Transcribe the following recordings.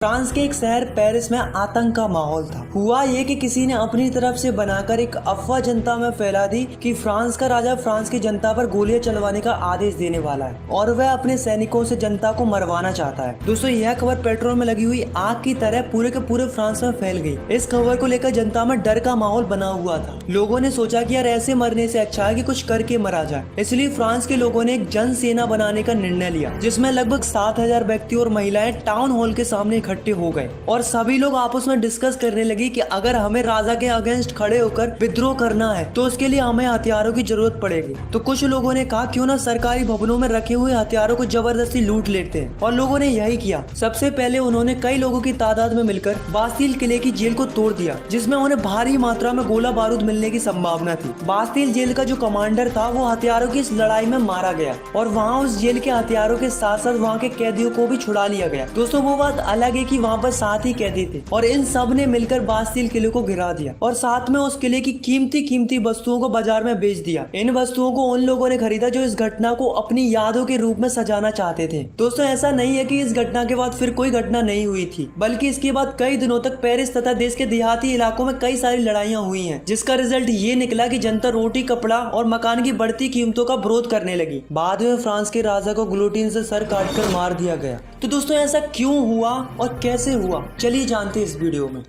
France के एक शहर पेरिस में आतंक का माहौल था। हुआ ये कि किसी ने अपनी तरफ से बनाकर एक अफवाह जनता में फैला दी कि फ्रांस का राजा फ्रांस की जनता पर गोलियां चलवाने का आदेश देने वाला है और वह अपने सैनिकों से जनता को मरवाना चाहता है। दोस्तों, यह खबर पेट्रोल में लगी हुई आग की तरह पूरे के पूरे फ्रांस में फैल गई। इस खबर को लेकर जनता में डर का माहौल बना हुआ था। लोगों ने सोचा कि यार ऐसे मरने से अच्छा है कि कुछ करके मरा जाए। इसलिए फ्रांस के लोगों ने एक जन सेना बनाने का निर्णय लिया, जिसमें लगभग 7,000 व्यक्ति और महिलाएं टाउन हॉल के सामने इकट्ठे हो गए और सभी लोग आपस में डिस्कस करने लगे कि अगर हमें राजा के अगेंस्ट खड़े होकर विद्रोह करना है तो उसके लिए हमें हथियारों की जरूरत पड़ेगी। तो कुछ लोगों ने कहा क्यों ना सरकारी भवनों में रखे हुए हथियारों को जबरदस्ती लूट लेते हैं, और लोगों ने यही किया। सबसे पहले उन्होंने कई लोगों की तादाद में मिलकर बास्तील किले की जेल को तोड़ दिया, जिसमें उन्हें भारी मात्रा में गोला बारूद मिलने की संभावना थी। बास्तील जेल का जो कमांडर था वो हथियारों की इस लड़ाई में मारा गया और वहाँ उस जेल के हथियारों के साथ साथ वहाँ के कैदियों को भी छुड़ा लिया गया। दोस्तों, वो बात अलग है कि वहाँ पर 7 ही कैदी थे और इन सब ने मिलकर बास्तील किले को गिरा दिया और साथ में उस किले की कीमती वस्तुओं को बाजार में बेच दिया। इन वस्तुओं को उन लोगों ने खरीदा जो इस घटना को अपनी यादों के रूप में सजाना चाहते थे। दोस्तों, ऐसा नहीं है कि इस घटना के बाद फिर कोई घटना नहीं हुई थी, बल्कि इसके बाद कई दिनों तक पेरिस तथा देश के देहाती इलाकों में कई सारी लड़ाइयां हुई हैं, जिसका रिजल्ट ये निकला कि जनता रोटी, कपड़ा और मकान की बढ़ती कीमतों का विरोध करने लगी। बाद में फ्रांस के राजा को गिलोटिन से सर काटकर मार दिया गया। तो दोस्तों, ऐसा क्यों हुआ और कैसे हुआ, चलिए जानते हैं इस वीडियो में।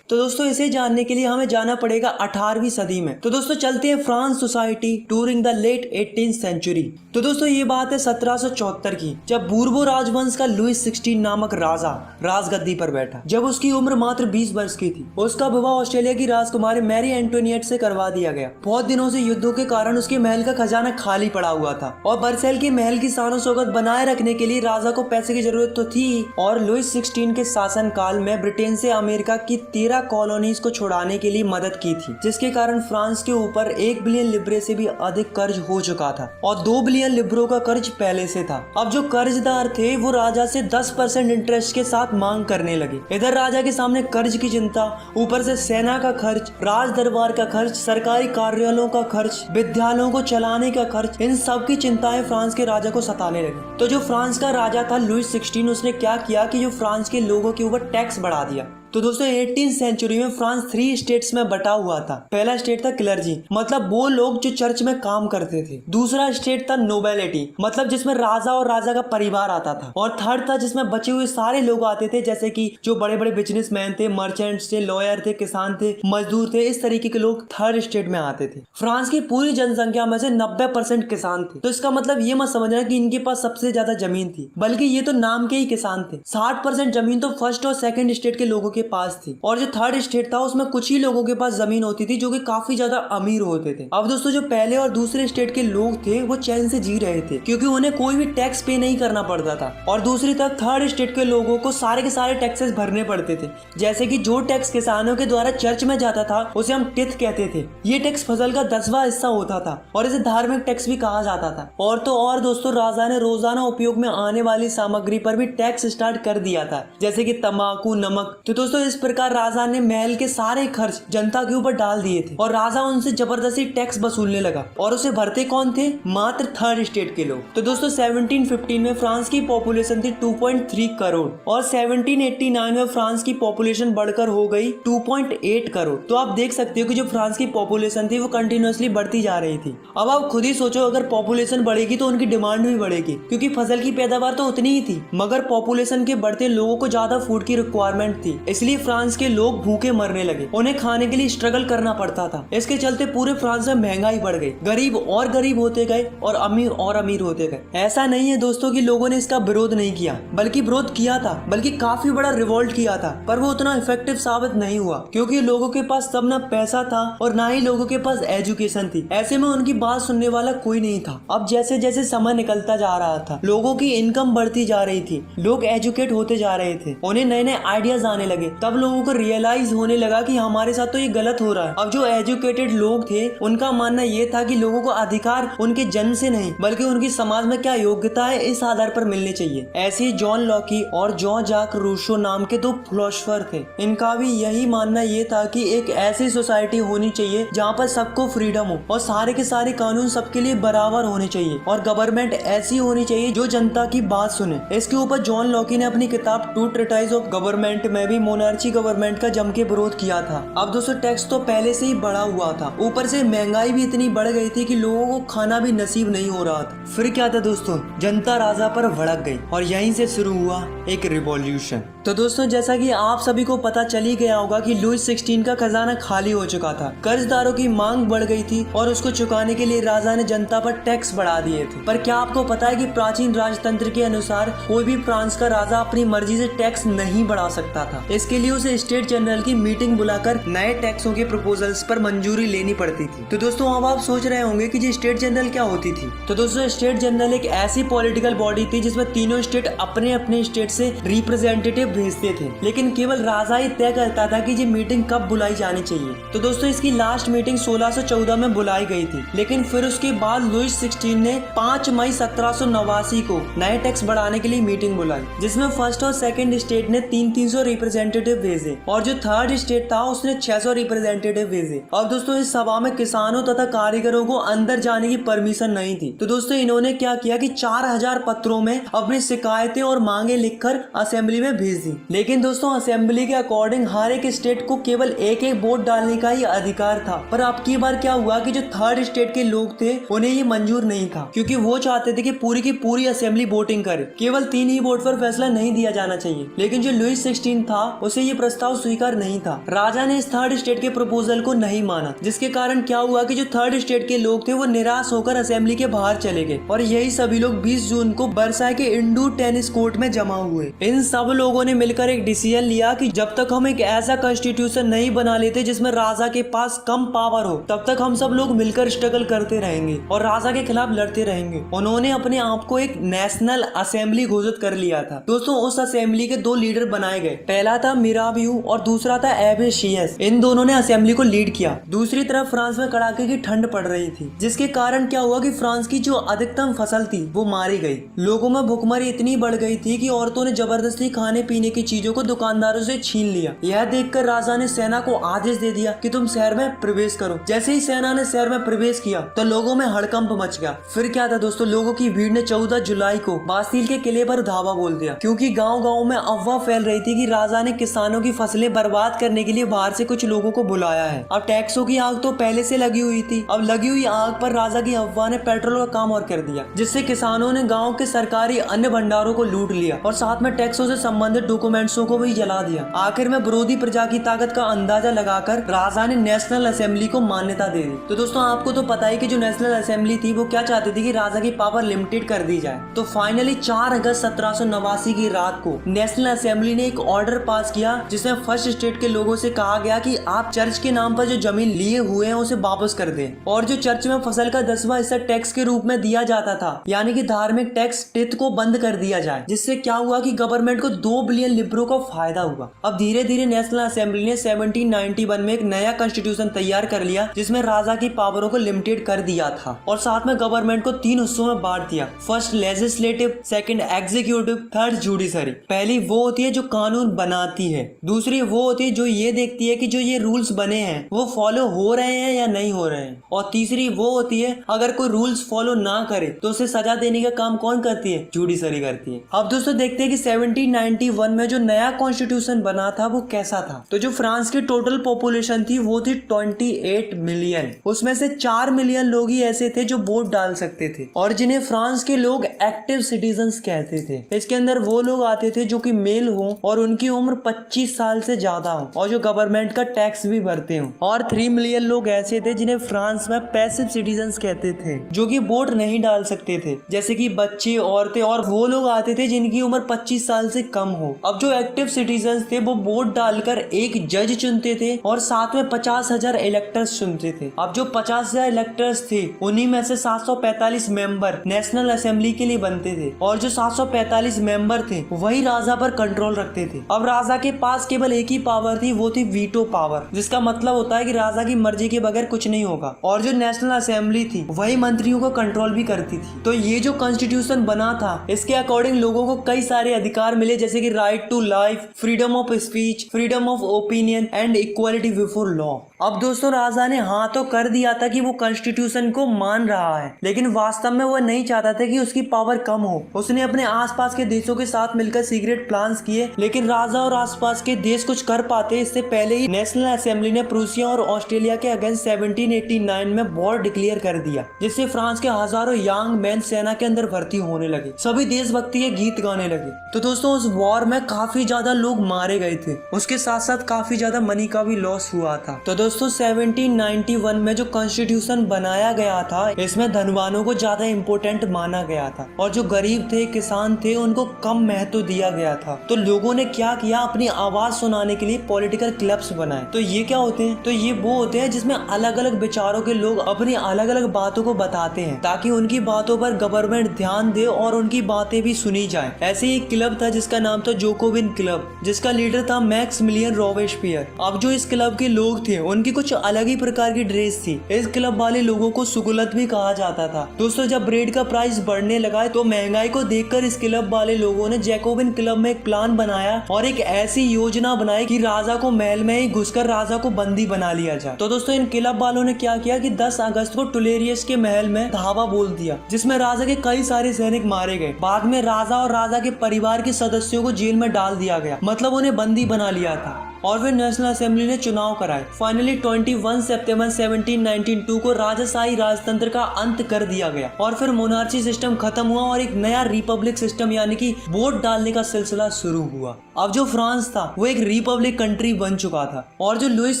तो दोस्तों, इसे जानने के लिए हमें जाना पड़ेगा 18वीं सदी में। तो दोस्तों, चलते हैं France society during the late 18th century. तो दोस्तों, ये बात है 1774 की, जब बूर्बो राजवंश का लुईस 16 नामक राजा राजगद्दी पर बैठा। जब उसकी उम्र मात्र 20 वर्ष की थी, उसका विवाह ऑस्ट्रेलिया की राजकुमारी मैरी एंटोनिएट से करवा दिया गया। बहुत दिनों से युद्धों के कारण उसके महल का खजाना खाली पड़ा हुआ था और बर्सेल के महल की शान शौकत बनाए रखने के लिए राजा को पैसे की जरूरत तो थी। और लुईस 16 के शासन काल में ब्रिटेन से अमेरिका की 13 कॉलोनीज को छुड़ाने के लिए मदद की थी, जिसके कारण फ्रांस के ऊपर 1 बिलियन लिब्रे से भी अधिक कर्ज हो चुका था और 2 बिलियन लिब्रों का कर्ज पहले से था। अब जो कर्जदार थे वो राजा से 10% इंटरेस्ट के साथ मांग करने लगे। इधर राजा के सामने कर्ज की चिंता, ऊपर से सेना का खर्च, राज दरबार का खर्च, सरकारी कार्यालयों का खर्च, विद्यालयों को चलाने का खर्च, इन सब की चिंताएं फ्रांस के राजा को सताने लगी। तो जो फ्रांस का राजा था लुईस 16, उसने क्या किया कि जो फ्रांस के लोगों के ऊपर टैक्स बढ़ा दिया। तो दोस्तों, 18th सेंचुरी में फ्रांस 3 स्टेट्स में बटा हुआ था। पहला स्टेट था क्लर्जी, मतलब वो लोग जो चर्च में काम करते थे। दूसरा स्टेट था नोबिलिटी, मतलब जिसमें राजा और राजा का परिवार आता था। और थर्ड था जिसमें बचे हुए सारे लोग आते थे, जैसे कि जो बड़े बड़े बिजनेसमैन थे, मर्चेंट्स थे, लॉयर थे, किसान थे, मजदूर थे। इस तरीके के लोग थर्ड स्टेट में आते थे। फ्रांस की पूरी जनसंख्या में से 90% किसान थे। तो इसका मतलब ये मत समझना कि इनके पास सबसे ज्यादा जमीन थी, बल्कि ये तो नाम के ही किसान थे। 60% जमीन तो फर्स्ट और सेकंड स्टेट के लोगों के पास थी, और जो थर्ड स्टेट था उसमें कुछ ही लोगों के पास जमीन होती थी जो कि काफी ज्यादा अमीर होते थे। अब दोस्तों, जो पहले और दूसरे स्टेट के लोग थे वो चैन से जी रहे थे, क्योंकि उन्हें कोई भी टैक्स पे नहीं करना पड़ता था। और दूसरी तरफ थर्ड स्टेट के लोगों को सारे के सारे टैक्सेस भरने पड़ते थे, जैसे कि जो टैक्स किसानों के द्वारा चर्च में जाता था उसे हम टिथ कहते थे। ये टैक्स फसल का 10वां हिस्सा होता था और इसे धार्मिक टैक्स भी कहा जाता था। और तो और दोस्तों, राजा ने रोजाना उपयोग में आने वाली सामग्री पर भी टैक्स स्टार्ट कर दिया था, जैसे कि तंबाकू, नमक। तो दोस्तों, इस प्रकार राजा ने महल के सारे खर्च जनता के ऊपर डाल दिए थे और राजा उनसे जबरदस्ती टैक्स वसूलने लगा। और उसे भरते कौन थे? मात्र थर्ड स्टेट के लोग। तो दोस्तों, 1715 में फ्रांस की पॉपुलेशन थी 2.3 करोड़ और 1789 में फ्रांस की पॉपुलेशन बढ़कर हो गई 2.8 करोड़। तो आप देख सकते हो कि जो फ्रांस की पॉपुलेशन थी वो कंटिन्यूअसली बढ़ती जा रही थी। अब आप खुद ही सोचो, अगर पॉपुलेशन बढ़ेगी तो उनकी डिमांड भी बढ़ेगी, क्योंकि फसल की पैदावार तो उतनी ही थी, मगर पॉपुलेशन के बढ़ते लोगों को ज्यादा फूड की रिक्वायरमेंट थी। इसलिए फ्रांस के लोग भूखे मरने लगे, उन्हें खाने के लिए स्ट्रगल करना पड़ता था। इसके चलते पूरे फ्रांस में महंगाई बढ़ गई, गरीब और गरीब होते गए और अमीर होते गए। ऐसा नहीं है दोस्तों कि लोगों ने इसका विरोध नहीं किया, बल्कि विरोध किया था, बल्कि काफी बड़ा रिवोल्ट किया था, पर वो उतना इफेक्टिव साबित नहीं हुआ, क्योंकि लोगों के पास तब ना पैसा था और ना ही लोगों के पास एजुकेशन थी। ऐसे में उनकी बात सुनने वाला कोई नहीं था। अब जैसे जैसे समय निकलता जा रहा था, लोगों की इनकम बढ़ती जा रही थी, लोग एजुकेट होते जा रहे थे, उन्हें नए नए आइडियाज आने लगे, तब लोगों को रियलाइज होने लगा कि हमारे साथ तो ये गलत हो रहा है। अब जो एजुकेटेड लोग थे उनका मानना ये था कि लोगों को अधिकार उनके जन्म से नहीं बल्कि उनकी समाज में क्या योग्यता है इस आधार पर मिलने चाहिए। ऐसे ही जॉन लॉकी और जॉन जाक रूसो नाम के दो फिलोसोफर थे। इनका भी यही मानना ये था कि एक ऐसी सोसाइटी होनी चाहिए जहाँ पर सबको फ्रीडम हो और सारे के सारे कानून सबके लिए बराबर होने चाहिए और गवर्नमेंट ऐसी होनी चाहिए जो जनता की बात सुने। इसके ऊपर जॉन लॉकी ने अपनी किताब टू ट्रीटाइज ऑफ गवर्नमेंट में भी मोनार्ची गवर्नमेंट का जम के विरोध किया था। अब दोस्तों टैक्स तो पहले से ही बढ़ा हुआ था, ऊपर से महंगाई भी इतनी बढ़ गई थी कि लोगों को खाना भी नसीब नहीं हो रहा था। फिर क्या था दोस्तों, जनता राजा पर भड़क गई और यहीं से शुरू हुआ एक रिवॉल्यूशन। तो दोस्तों जैसा कि आप सभी को पता चल ही गया होगा कि लुई 16 का खजाना खाली हो चुका था, कर्जदारों की मांग बढ़ गई थी और उसको चुकाने के लिए राजा ने जनता पर टैक्स बढ़ा दिए थे। पर क्या आपको पता है कि प्राचीन राजतंत्र के अनुसार कोई भी फ्रांस का राजा अपनी मर्जी से टैक्स नहीं बढ़ा सकता था। इसके लिए उसे स्टेट जनरल की मीटिंग बुलाकर नए टैक्सों के प्रपोजल्स पर मंजूरी लेनी पड़ती थी। तो दोस्तों अब आप सोच रहे होंगे कि स्टेट जनरल क्या होती थी। तो दोस्तों स्टेट जनरल एक ऐसी पॉलिटिकल बॉडी थी जिसमें तीनों स्टेट अपने अपने स्टेट से रिप्रेजेंटेटिव भेजते थे, लेकिन केवल राजा ही तय करता था कि ये मीटिंग कब बुलाई जानी चाहिए। तो दोस्तों इसकी लास्ट मीटिंग 1614 में बुलाई गई थी, लेकिन फिर उसके बाद लुई 16 ने 5 मई 1789 को नए टैक्स बढ़ाने के लिए मीटिंग बुलाई, जिसमें फर्स्ट और सेकंड स्टेट ने 300 रिप्रेजेंटेटिव भेजे और जो थर्ड स्टेट था उसने 600 रिप्रेजेंटेटिव भेजे। अब दोस्तों इस सभा में किसानों तथा कारीगरों को अंदर जाने की परमिशन नहीं थी। तो दोस्तों इन्होंने क्या किया कि 4000 पत्रों में अपनी शिकायतें और मांगे लिखकर असेंबली में भेज दी। लेकिन दोस्तों असेंबली के अकॉर्डिंग हर एक स्टेट को केवल एक एक वोट डालने का ही अधिकार था। पर अब की बार क्या हुआ कि जो थर्ड स्टेट के लोग थे उन्हें ये मंजूर नहीं था, क्योंकि वो चाहते थे कि पूरी की पूरी असेंबली वोटिंग करे, केवल 3 ही वोट पर फैसला नहीं दिया जाना चाहिए। लेकिन जो लुई 16 था उसे ये प्रस्ताव स्वीकार नहीं था। राजा ने इस थर्ड स्टेट के प्रपोजल को नहीं माना, जिसके कारण क्या हुआ कि जो थर्ड स्टेट के लोग थे वो निराश होकर असेंबली के बाहर चले गए और यही सभी लोग 20 जून को वर्साई के इंडू टेनिस कोर्ट में जमा हुए। इन सब लोगों ने मिलकर एक डिसीजन लिया कि जब तक हम एक ऐसा कॉन्स्टिट्यूशन नहीं बना लेते जिसमें राजा के पास कम पावर हो, तब तक हम सब लोग मिलकर स्ट्रगल करते रहेंगे और राजा के खिलाफ लड़ते रहेंगे। उन्होंने अपने आप को एक नेशनल असेंबली घोषित कर लिया था। दोस्तों उस असेंबली के 2 लीडर बनाए गए, पहला था मिराबियू और दूसरा था एबेशियस। इन दोनों ने असेंबली को लीड किया। दूसरी तरफ फ्रांस में कड़ाके की ठंड पड़ रही थी, जिसके कारण क्या हुआ कि फ्रांस की जो अधिकतम फसल थी वो मारी गई। लोगों में भुखमरी इतनी बढ़ गई थी कि औरतों ने जबरदस्ती खाने पीने की चीजों को दुकानदारों से छीन लिया। यह देखकर राजा ने सेना को आदेश दे दिया कि तुम शहर में प्रवेश करो। जैसे ही सेना ने शहर में प्रवेश किया तो लोगों में हड़कंप मच गया। फिर क्या था दोस्तों, लोगों की भीड़ ने 14 जुलाई को बास्तील के किले पर धावा बोल दिया, क्योंकि गांव-गांव में अफवाह फैल रही थी कि राजा ने किसानों की फसलें बर्बाद करने के लिए बाहर से कुछ लोगों को बुलाया है। अब टैक्सों की आग तो पहले से लगी हुई थी, अब लगी हुई आग पर राजा की अफवाह ने पेट्रोल का काम और कर दिया, जिससे किसानों ने गाँव के सरकारी अन्य भंडारों को लूट लिया और साथ में टैक्सों से संबंधित डॉक्यूमेंट्सों को भी जला दिया। आखिर में विरोधी प्रजा की ताकत का अंदाजा लगाकर राजा ने नेशनल असेंबली को मान्यता दे दी। तो दोस्तों आपको तो पता है कि जो नेशनल असेंबली थी वो क्या चाहती थी कि राजा की पावर लिमिटेड कर दी जाए। तो फाइनली 4 अगस्त 1789 की रात को नेशनल असेंबली ने एक ऑर्डर पास किया, जिसमें फर्स्ट स्टेट के लोगों से कहा गया कि आप चर्च के नाम पर जो जमीन लिए हुए हैं उसे वापस कर दें और जो चर्च में फसल का 10वां हिस्सा टैक्स के रूप में दिया जाता था, यानी कि धार्मिक टैक्स टेथ को बंद कर दिया जाए। जिससे क्या हुआ कि गवर्नमेंट को 2 बिलियन लिब्रो का फायदा हुआ। अब धीरे धीरे नेशनल असेंबली ने 1791 में एक नया कॉन्स्टिट्यूशन तैयार कर लिया, जिसमें राजा की पावरों को लिमिटेड कर दिया था और साथ में गवर्नमेंट को 3 हिस्सों में बांट दिया। First legislative, second executive, third judiciary. पहली वो होती है जो कानून बनाती है, दूसरी वो होती है जो ये देखती है कि जो ये रूल्स बने हैं वो फॉलो हो रहे हैं या नहीं हो रहे हैं, और तीसरी वो होती है अगर कोई रूल्स फॉलो ना करे तो उसे सजा देने का काम कौन करती है, जुडिशरी करती है। अब दोस्तों देखते हैं कि 1791 में जो नया कॉन्स्टिट्यूशन बना था वो कैसा था। तो जो फ्रांस की टोटल पॉपुलेशन थी वो थी 28 मिलियन। उसमें से 4 मिलियन लोग ही ऐसे थे जो वोट डाल सकते थे और जिन्हें फ्रांस के लोग एक्टिव सिटीजन्स कहते थे। इसके अंदर वो लोग आते थे जो कि मेल हो और उनकी उम्र 25 साल से ज्यादा हो और जो गवर्नमेंट का टैक्स भी भरते हो, और 3 मिलियन लोग ऐसे थे जिन्हें फ्रांस में पैसिव सिटीजन्स कहते थे, जो कि वोट नहीं डाल सकते थे, जैसे कि बच्चे, औरतें, और वो लोग आते थे जिनकी उम्र 25 साल से कम हो। अब जो एक्टिव सिटीजन्स थे वो वोट डालकर एक जज चुनते थे और साथ में 50,000 इलेक्टर्स चुनते थे। अब जो 50,000 इलेक्टर्स थे उन्हीं में से 745 मेंबर नेशनल असेंबली के लिए बनते थे और जो 745 मेंबर थे वही राजा पर कंट्रोल रखते थे। अब राजा के पास केवल एक ही पावर थी, वो थी वीटो पावर, जिसका मतलब होता है कि राजा की मर्जी के बगैर कुछ नहीं होगा। और जो नेशनल असेंबली थी वही मंत्रियों को कंट्रोल भी करती थी। तो ये जो कॉन्स्टिट्यूशन बना था इसके अकॉर्डिंग लोगों को कई सारे अधिकार मिले, जैसे कि right to life, freedom of speech, freedom of opinion and equality before law. अब दोस्तों राजा ने हाँ तो कर दिया था कि वो कॉन्स्टिट्यूशन को मान रहा है, लेकिन वास्तव में वो नहीं चाहता था कि उसकी पावर कम हो। उसने अपने आसपास के देशों के साथ मिलकर सीक्रेट प्लान्स किए, लेकिन राजा और आसपास के देश कुछ कर पाते इससे पहले ही नेशनल असेंबली ने प्रूसिया और ऑस्ट्रेलिया के अगेंस्ट 1789 में वॉर डिक्लेयर कर दिया, जिससे फ्रांस के हजारों यंग मैन सेना के अंदर भर्ती होने लगे। सभी देशभक्ति के गीत गाने लगे। तो दोस्तों उस वॉर में काफी ज्यादा लोग मारे गए थे, उसके साथ साथ काफी ज्यादा मनी का भी लॉस हुआ था। तो दोस्तों 1791 में जो कॉन्स्टिट्यूशन बनाया गया था इसमें धनवानों को ज्यादा इम्पोर्टेंट माना गया था और जो गरीब थे, किसान थे, उनको कम महत्व दिया गया था। तो लोगों ने क्या किया, अपनी आवाज सुनाने के लिए पॉलिटिकल क्लब्स बनाए। तो ये क्या होते हैं, तो ये वो होते हैं जिसमें अलग अलग विचारों के लोग अपनी अलग अलग बातों को बताते हैं ताकि उनकी बातों पर गवर्नमेंट ध्यान दे और उनकी बातें भी सुनी जाए। ऐसे ही एक क्लब था जिसका नाम था जोकोविन क्लब, जिसका लीडर था मैक्सिमिलियन रॉबेस्पियर। अब जो इस क्लब के लोग थे उनकी कुछ अलग ही प्रकार की ड्रेस थी। इस क्लब वाले लोगों को सुगुलत भी कहा जाता था। दोस्तों जब ब्रेड का प्राइस बढ़ने लगा तो महंगाई को देखकर इस क्लब वाले लोगों ने जैकोबिन क्लब में एक प्लान बनाया और एक ऐसी योजना बनाई कि राजा को महल में ही घुसकर राजा को बंदी बना लिया जाए। तो दोस्तों इन क्लब वालों ने क्या किया कि 10 अगस्त को टुलेरियस के महल में धावा बोल दिया, जिसमें राजा के कई सारे सैनिक मारे गए। बाद में राजा और राजा के परिवार के सदस्यों को जेल में डाल दिया गया, मतलब उन्हें बंदी बना लिया था। और फिर नेशनल असेंबली ने चुनाव कराए। फाइनली 21 सितंबर 1792 को राजशाही राजतंत्र का अंत कर दिया गया और फिर मोनार्ची सिस्टम खत्म हुआ और एक नया रिपब्लिक सिस्टम यानी कि वोट डालने का सिलसिला शुरू हुआ। अब जो फ्रांस था वो एक रिपब्लिक कंट्री बन चुका था और जो लुइस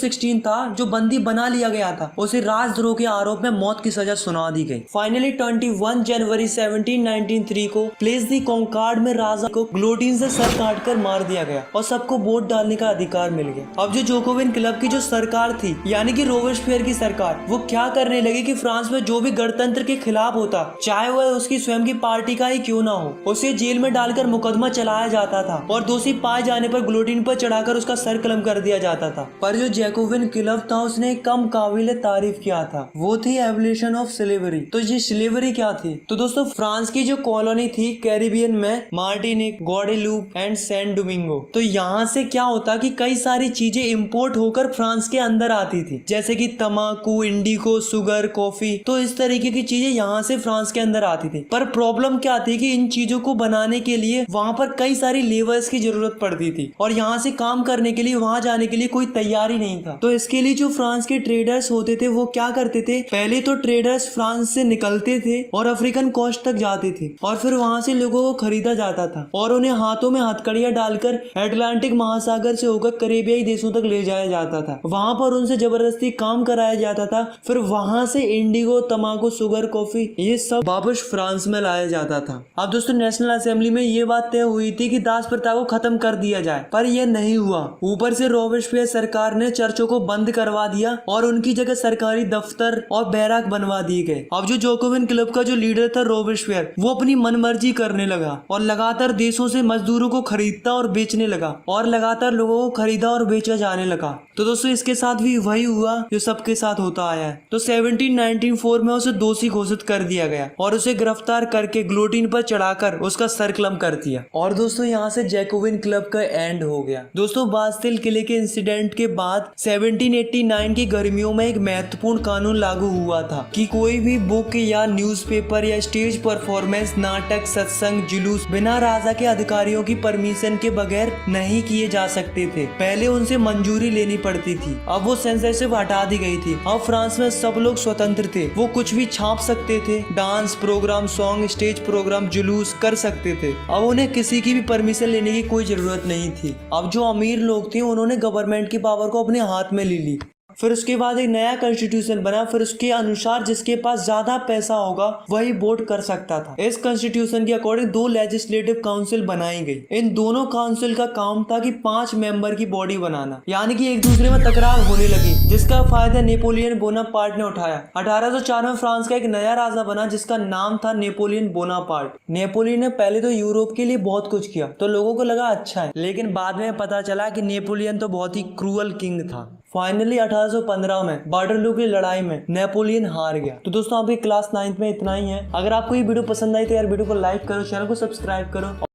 16 था, जो बंदी बना लिया गया था, उसे राजद्रोह के आरोप में मौत की सजा सुना दी गई। फाइनली 21 जनवरी 1793 को प्लेस दी कॉन्कार्ड में राजा को ग्लोटिन से सर काटकर मार दिया गया और सबको वोट डालने का अधिकार मिल गया। अब जो जोकोविन क्लब की जो सरकार थी यानी कि रोबेस्पियर की सरकार, वो क्या करने लगी कि फ्रांस में जो भी गणतंत्र के खिलाफ होता, चाहे वह उसकी स्वयं की पार्टी का ही क्यों ना हो, उसे जेल में डालकर मुकदमा चलाया जाता था और दोषी पाए जाने पर ग्लोटिन पर चढ़ाकर उसका सर कलम कर दिया जाता था। पर जो जैकोबिन क्लब था उसने कम काबिले तारीफ किया था, वो थी एबोलिशन ऑफ स्लेवरी। तो ये स्लेवरी क्या थी, तो दोस्तों फ्रांस की जो कॉलोनी थी कैरिबियन में, Martinique, Guadeloupe and San Domingo, तो यहाँ से क्या होता कि कई सारी चीजें इंपोर्ट होकर फ्रांस के अंदर आती थी, जैसे कि तंबाकू, इंडिगो, शुगर, कॉफी। तो इस तरीके की चीजें यहाँ से फ्रांस के अंदर आती थी। पर प्रॉब्लम क्या थी कि इन चीजों को बनाने के लिए वहां पर कई सारी लेबर्स की जरूरत पड़ती थी और यहाँ से काम करने के लिए वहां जाने के लिए कोई तैयारी नहीं था। तो इसके लिए जो फ्रांस के ट्रेडर्स होते थे वो क्या करते थे, पहले तो ट्रेडर्स फ्रांस से निकलते थे और अफ्रीकन कोस्ट तक जाते थे और फिर वहां से लोगों को खरीदा जाता था और उन्हें हाथों में हथकड़ियां डालकर अटलांटिक महासागर से होकर करेबियाई देशों तक ले जाया जाता था। वहां पर उनसे जबरदस्ती काम कराया जाता था, फिर वहां से इंडिगो, तंबाकू, शुगर, कॉफी ये सब वापस फ्रांस में लाया जाता था। अब दोस्तों नेशनल असेंबली में ये बात तय हुई थी कि दास प्रथा को खत्म कर दिया जाए, पर यह नहीं हुआ। ऊपर से रोबेस्पियर सरकार ने चर्चों को बंद करवा दिया और उनकी जगह सरकारी दफ्तर और बैराक बनवा दिए गए। अब जो जोकोविन क्लब का जो लीडर था रोबेस्पियर, वो अपनी मनमर्जी करने लगा और लगातार देशों से मजदूरों को खरीदता और बेचने लगा और लगातार लोगों को खरीदा और बेचा जाने लगा। तो दोस्तों इसके साथ भी वही हुआ जो सबके साथ होता आया है। तो 1794 में उसे दोषी घोषित कर दिया गया और उसे गिरफ्तार करके ग्लोटिन पर चढ़ाकर उसका सर कलम कर दिया। और दोस्तों यहाँ से जैकोबिन क्लब का एंड हो गया। दोस्तों बास्तिल किले के इंसिडेंट के बाद 1789 की गर्मियों में एक महत्वपूर्ण कानून लागू हुआ था कि कोई भी बुक या न्यूज़पेपर या स्टेज परफॉर्मेंस, नाटक, सत्संग, जुलूस बिना राजा के अधिकारियों की परमिशन के बगैर नहीं किए जा सकते थे। पहले उनसे मंजूरी लेनी पड़ती थी, अब वो सेंसरशिप हटा दी गई थी। अब फ्रांस में सब लोग स्वतंत्र थे, वो कुछ भी छाप सकते थे, dance programme, song, stage programme, जुलूस कर सकते थे। अब उन्हें किसी की भी परमिशन लेने की कोई जरूरत नहीं थी। अब जो अमीर लोग थे उन्होंने गवर्नमेंट की पावर को अपने हाथ में ले ली। फिर उसके बाद एक नया कॉन्स्टिट्यूशन बना, फिर उसके अनुसार जिसके पास ज्यादा पैसा होगा वही वोट कर सकता था। इस कॉन्स्टिट्यूशन के अकॉर्डिंग 2 लेजिस्लेटिव काउंसिल बनाई गई। इन दोनों काउंसिल का काम था कि 5 मेंबर की बॉडी बनाना, यानी कि एक दूसरे में तकरार होने लगी जिसका फायदा नेपोलियन बोनापार्ट ने उठाया। 1804 में फ्रांस का एक नया राजा बना जिसका नाम था नेपोलियन बोनापार्ट। नेपोलियन ने पहले तो यूरोप के लिए बहुत कुछ किया तो लोगों को लगा अच्छा है, लेकिन बाद में पता चला कि नेपोलियन तो बहुत ही क्रूअल किंग था। फाइनली 1815 में वाटरलू की लड़ाई में नेपोलियन हार गया। तो दोस्तों आपकी क्लास 9th में इतना ही है। अगर आपको ये वीडियो पसंद आई तो यार वीडियो को लाइक करो, चैनल को सब्सक्राइब करो।